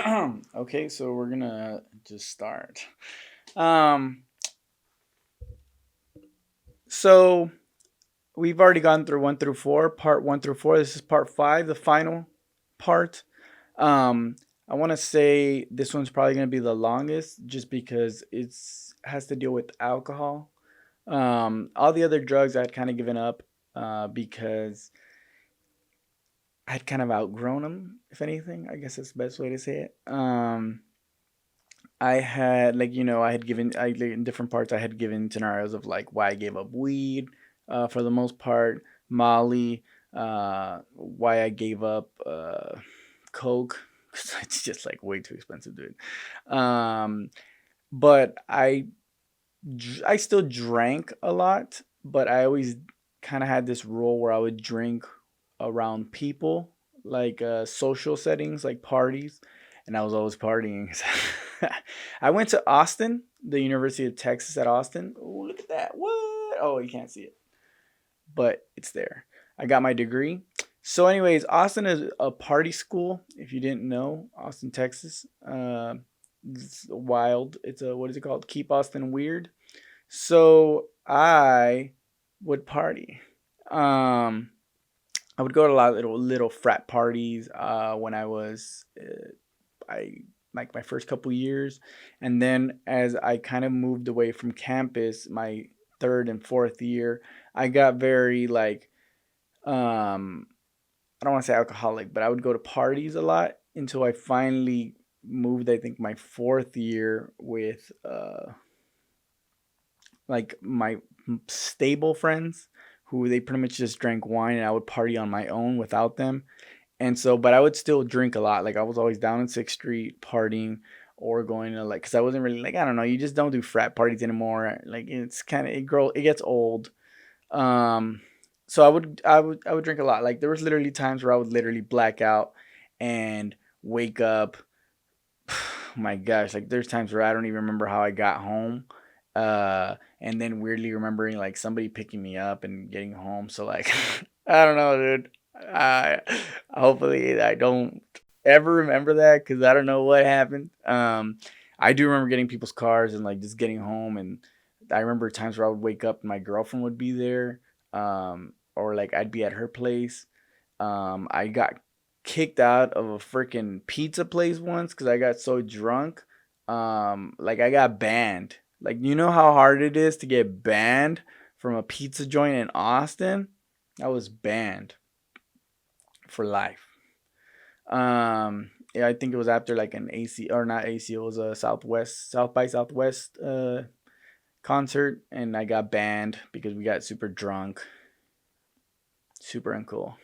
Okay, so we're gonna just start. Um, so we've already gone through 1 through 4, part 1 through 4. This is part 5, the final part. Um, I want to say this one's probably gonna be the longest, just because it's has to deal with alcohol. All the other drugs I'd kind of given up, because I'd kind of outgrown them. If anything, I guess that's the best way to say it. I had, like, I had given, in different parts, I had given scenarios of like why I gave up weed, for the most part, Molly, why I gave up Coke, because it's just like way too expensive, dude. Um, but I still drank a lot, but I always kind of had this rule where I would drink around people, like social settings, like parties, and I was always partying. I went to Austin, the University of Texas at Austin. Ooh, look at that! What? Oh, you can't see it, but it's there. I got my degree. So, anyways, Austin is a party school. If you didn't know, Austin, Texas, it's wild. It's a, what is it called? Keep Austin weird. So I would party. Um, I would go to a lot of little frat parties, when I was, I like my first couple years, and then as I kind of moved away from campus, my third and fourth year, I got very like, um, I don't want to say alcoholic, but I would go to parties a lot until I finally moved. I think my fourth year with like my stable friends, who they pretty much just drank wine, and I would party on my own without them. And so, but I would still drink a lot. Like I was always down in 6th Street partying, or going to, like, cuz I wasn't really, like, I don't know, you just don't do frat parties anymore. Like it's kind of, it gets old. Um so I would drink a lot. Like there was literally times where I would literally black out and wake up. My gosh, like there's times where I don't even remember how I got home. And then weirdly remembering like somebody picking me up and getting home. So like I don't know, dude. I Hopefully I don't ever remember that, cuz I don't know what happened. I do remember getting people's cars and like just getting home, and I remember times where I would wake up and my girlfriend would be there, or like I'd be at her place. I got kicked out of a freaking pizza place once because I got so drunk. Like I got banned. Like, you know how hard it is to get banned from a pizza joint in Austin? I was banned for life. Yeah, I think it was after like an AC, or not AC, it was a South by Southwest concert, and I got banned because we got super drunk. Super uncool.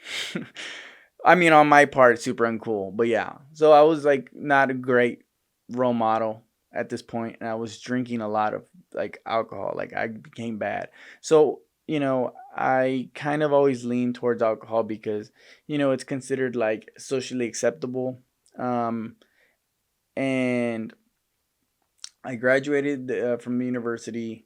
I mean, on my part, super uncool. But yeah, so I was like not a great role model at this point, and I was drinking a lot of like alcohol. Like I became bad. So, I kind of always lean towards alcohol because, it's considered like socially acceptable. Um, and I graduated from the university,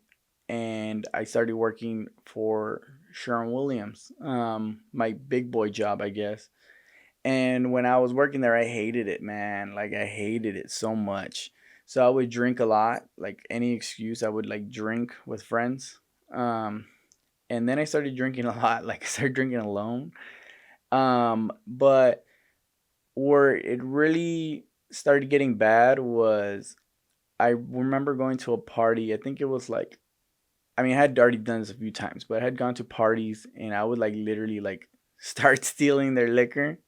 and I started working for Sharon Williams, my big boy job, I guess. And when I was working there, I hated it, man. Like I hated it so much. So I would drink a lot, like any excuse. I would like drink with friends. Um, and then I started drinking a lot. Like I started drinking alone. But where it really started getting bad was, I remember going to a party. I think it was like, I mean, I had already done this a few times, but I had gone to parties, and I would like literally like start stealing their liquor.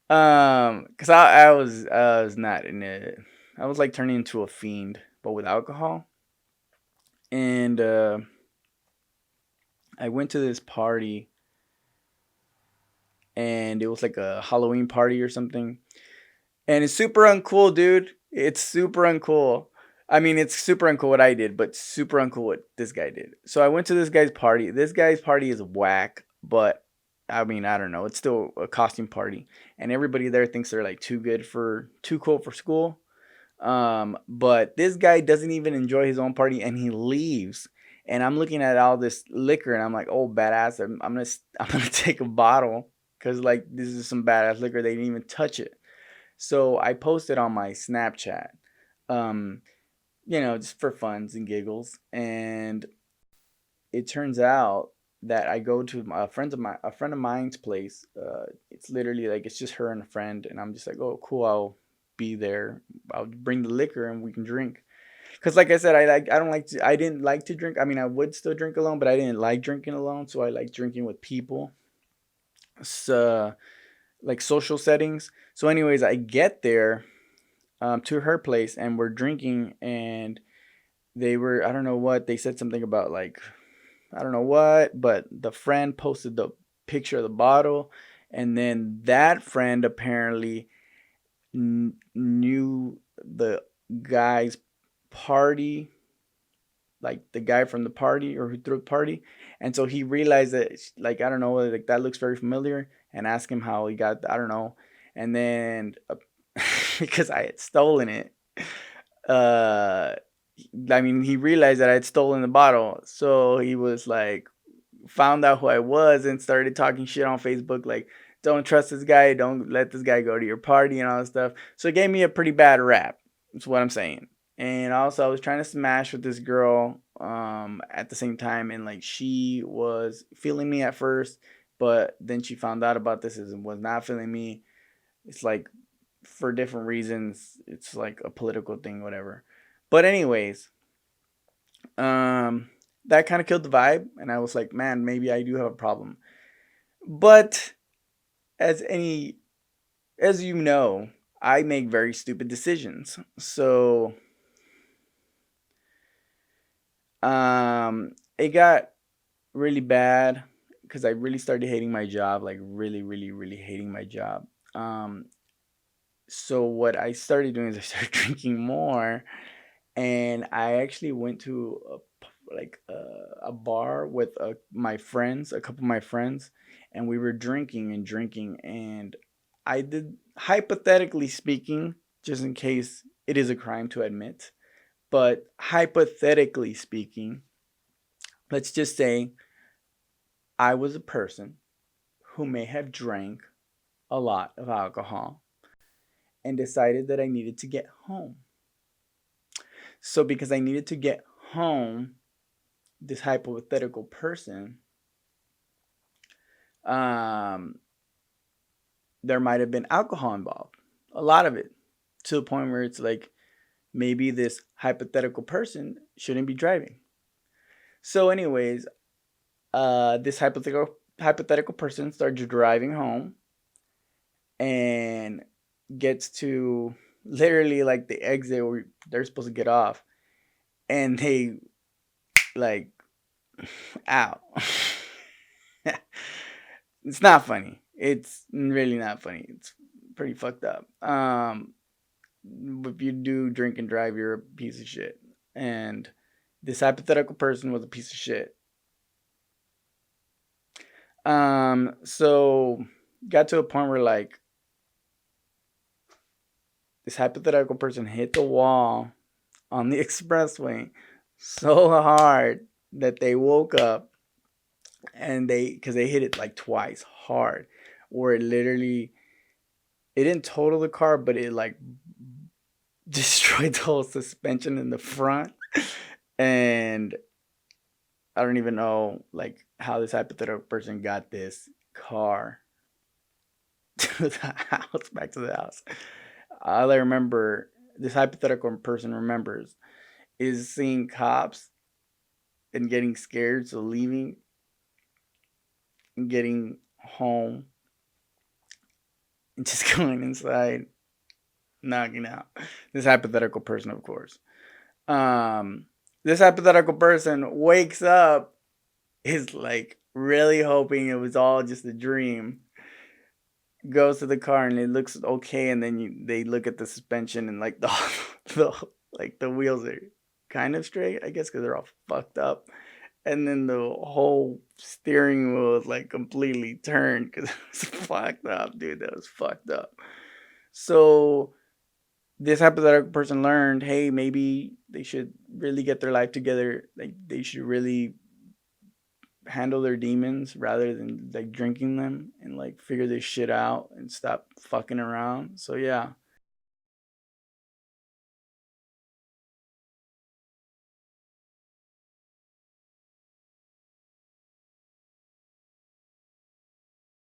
Cause I was not in it. I was like turning into a fiend, but with alcohol. And I went to this party, and it was like a Halloween party or something. And it's super uncool, dude. It's super uncool. I mean, it's super uncool what I did, but super uncool what this guy did. So I went to this guy's party. This guy's party is whack, but I mean, I don't know. It's still a costume party, and everybody there thinks they're like too cool for school. But this guy doesn't even enjoy his own party, and he leaves. And I'm looking at all this liquor, and I'm like, oh, badass! I'm gonna take a bottle, because like this is some badass liquor. They didn't even touch it. So I posted on my Snapchat, um, just for funs and giggles. And it turns out that I go to a friend of mine's place. It's literally like it's just her and a friend, and I'm just like, oh, cool, I'll be there. I'll bring the liquor and we can drink. Cause like I said, I didn't like to drink. I mean, I would still drink alone, but I didn't like drinking alone. So I like drinking with people. So like social settings. So anyways, I get there to her place and we're drinking and I don't know what they said something about like I don't know what, but the friend posted the picture of the bottle, and then that friend apparently knew the guy's party, like the guy from the party or who threw the party, and so he realized that like I don't know, like that looks very familiar, and asked him how he got I don't know, and then because I had stolen it, uh, I mean he realized that I had stolen the bottle, so he was like found out who I was and started talking shit on Facebook like don't trust this guy, don't let this guy go to your party and all that stuff. So it gave me a pretty bad rap. That's what I'm saying. And also I was trying to smash with this girl at the same time and like she was feeling me at first, but then she found out about this and was not feeling me. It's like for different reasons. It's like a political thing, whatever. But anyways, um that kind of killed the vibe and I was like, man, maybe I do have a problem. But as any as you know, I make very stupid decisions. So it got really bad because I really started hating my job, like really, really, really hating my job. Um so what I started doing is I started drinking more, and I actually went to a bar with my friends, a couple of my friends, and we were drinking and drinking, and I did, hypothetically speaking, just in case it is a crime to admit, but hypothetically speaking, let's just say I was a person who may have drank a lot of alcohol and decided that I needed to get home. So because I needed to get home, this hypothetical person, um, there might have been alcohol involved, a lot of it, to the point where it's like maybe this hypothetical person shouldn't be driving. So, anyways, this hypothetical person starts driving home and gets to literally like the exit where they're supposed to get off, and they like out. It's not funny. It's really not funny. It's pretty fucked up. If you do drink and drive, you're a piece of shit. And this hypothetical person was a piece of shit. So got to a point where like this hypothetical person hit the wall on the expressway so hard that they woke up and because they hit it like twice hard, where it didn't total the car, but it like destroyed the whole suspension in the front. And I don't even know like how this hypothetical person got this car to the house, back to the house. All I remember, this hypothetical person remembers, is seeing cops and getting scared, so leaving and getting home and just going inside, knocking out. This hypothetical person, of course. This hypothetical person wakes up, is like really hoping it was all just a dream, goes to the car and it looks okay, and then they look at the suspension and like the wheels are kind of straight, I guess, because they're all fucked up, and then the whole steering wheel is like completely turned because it was fucked up, dude. That was fucked up. So this hypothetical person learned, hey, maybe they should really get their life together. Like they should really handle their demons rather than like drinking them, and like figure this shit out and stop fucking around. So yeah,